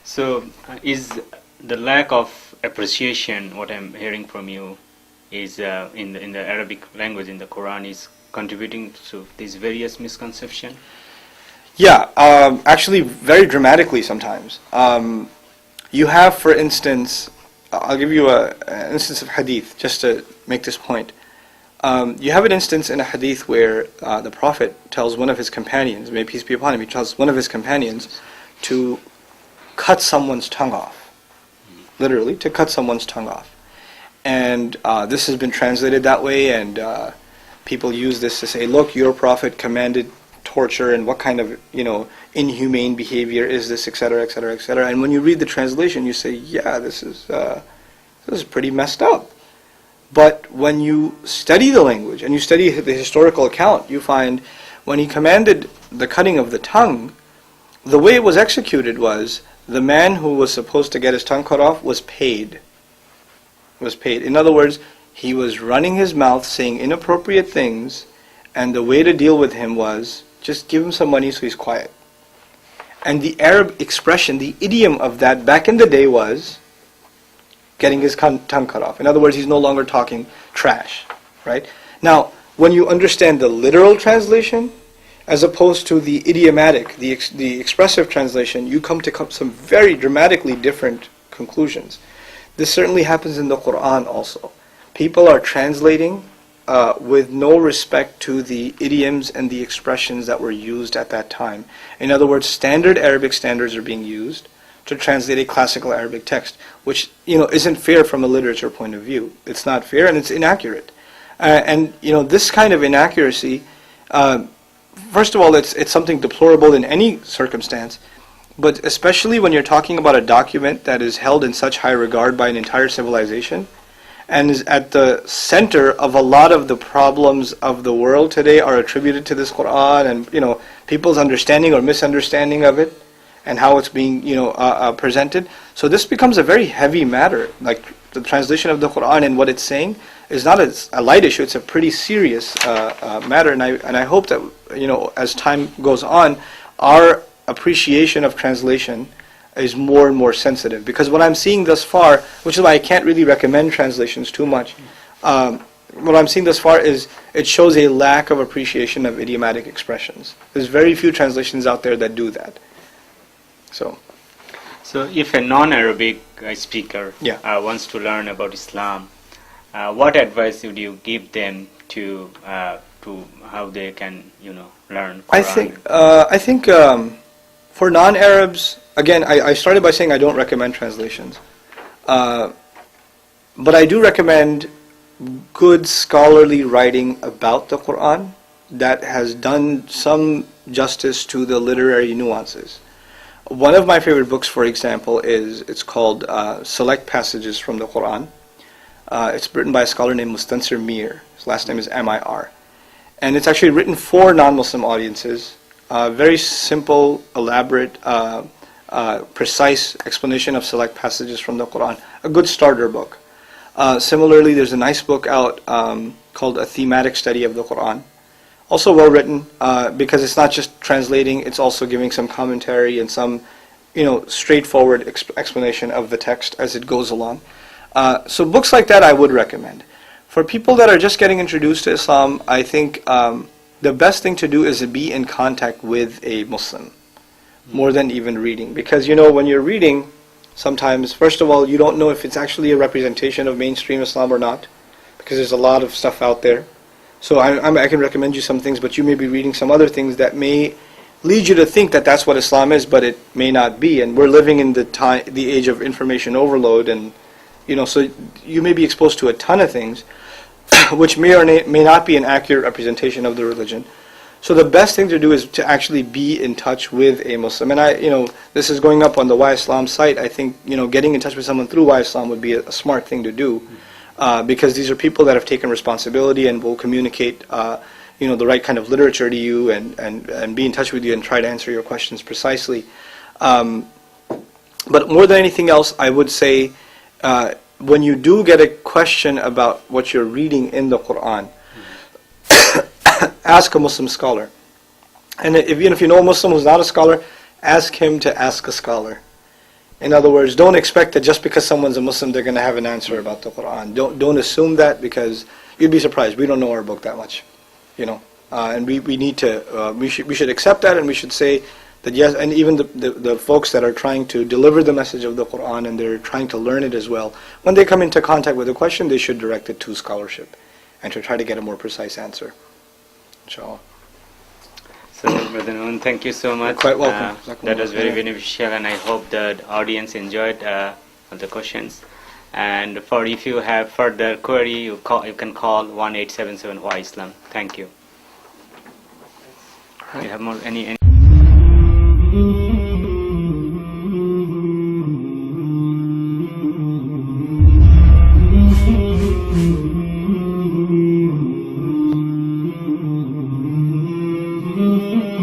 So, is the lack of appreciation, what I'm hearing from you, is in the Arabic language in the Quran is contributing to these various misconceptions? Yeah, actually, very dramatically sometimes. You have, for instance, I'll give you an instance of hadith just to make this point. You have an instance in a hadith where the Prophet tells one of his companions, may peace be upon him, he tells one of his companions to cut someone's tongue off. Literally, to cut someone's tongue off. And this has been translated that way, and people use this to say, look, your Prophet commanded torture, and what kind of, inhumane behavior is this, etc., etc., etc. And when you read the translation, you say, yeah, this is pretty messed up. But when you study the language and you study the historical account, you find when he commanded the cutting of the tongue, the way it was executed was the man who was supposed to get his tongue cut off was paid. In other words, he was running his mouth, saying inappropriate things, and the way to deal with him was just give him some money so he's quiet. And the Arab expression, the idiom of that back in the day was getting his tongue cut off. In other words, he's no longer talking trash, right? Now, when you understand the literal translation, as opposed to the idiomatic, the expressive translation, you come to some very dramatically different conclusions. This certainly happens in the Quran also. People are translating with no respect to the idioms and the expressions that were used at that time. In other words, standard Arabic standards are being used to translate a classical Arabic text, which isn't fair from a literature point of view. It's not fair and it's inaccurate. And this kind of inaccuracy, first of all, it's something deplorable in any circumstance, but especially when you're talking about a document that is held in such high regard by an entire civilization, and is at the center of a lot of the problems of the world today are attributed to this Quran, and people's understanding or misunderstanding of it, and how it's being presented. So this becomes a very heavy matter. Like the translation of the Quran and what it's saying is not a light issue. It's a pretty serious matter, and I hope that as time goes on, our appreciation of translation is more and more sensitive. Because what I'm seeing thus far, which is why I can't really recommend translations too much, what I'm seeing thus far is it shows a lack of appreciation of idiomatic expressions. There's very few translations out there that do that. So if a non-Arabic speaker wants to learn about Islam, what advice would you give them to how they can learn Quran? I think for non-Arabs, again, I started by saying I don't recommend translations, but I do recommend good scholarly writing about the Quran that has done some justice to the literary nuances. One of my favorite books, for example, it's called Select Passages from the Quran. It's written by a scholar named Mustansir Mir. His last name is M-I-R. And it's actually written for non-Muslim audiences. Very simple, elaborate, precise explanation of select passages from the Quran. A good starter book. Similarly, there's a nice book out called A Thematic Study of the Quran. Also well written, because it's not just translating, it's also giving some commentary and some straightforward explanation of the text as it goes along. So books like that I would recommend. For people that are just getting introduced to Islam, I think the best thing to do is to be in contact with a Muslim, more than even reading. Because when you're reading, sometimes, first of all, you don't know if it's actually a representation of mainstream Islam or not, because there's a lot of stuff out there. So I can recommend you some things, but you may be reading some other things that may lead you to think that that's what Islam is, but it may not be. And we're living in the age of information overload, and so you may be exposed to a ton of things, which may or may not be an accurate representation of the religion. So the best thing to do is to actually be in touch with a Muslim. And this is going up on the Why Islam site. I think getting in touch with someone through Why Islam would be a smart thing to do. Because these are people that have taken responsibility and will communicate, the right kind of literature to you and be in touch with you and try to answer your questions precisely. But more than anything else, I would say, when you do get a question about what you're reading in the Quran, ask a Muslim scholar. And if you know a Muslim who's not a scholar, ask him to ask a scholar. In other words, don't expect that just because someone's a Muslim, they're going to have an answer about the Quran. Don't assume that, because you'd be surprised. We don't know our book that much, and we need to we should accept that, and we should say that yes. And even the folks that are trying to deliver the message of the Quran and they're trying to learn it as well, when they come into contact with a question, they should direct it to scholarship and to try to get a more precise answer. Inshallah. So, Brother Nouman, thank you so much. You're quite welcome. That was very beneficial, and I hope the audience enjoyed the questions. And if you have further query, you can call 1-877 Why Islam. Thank you. Right. You have more any Mm-hmm.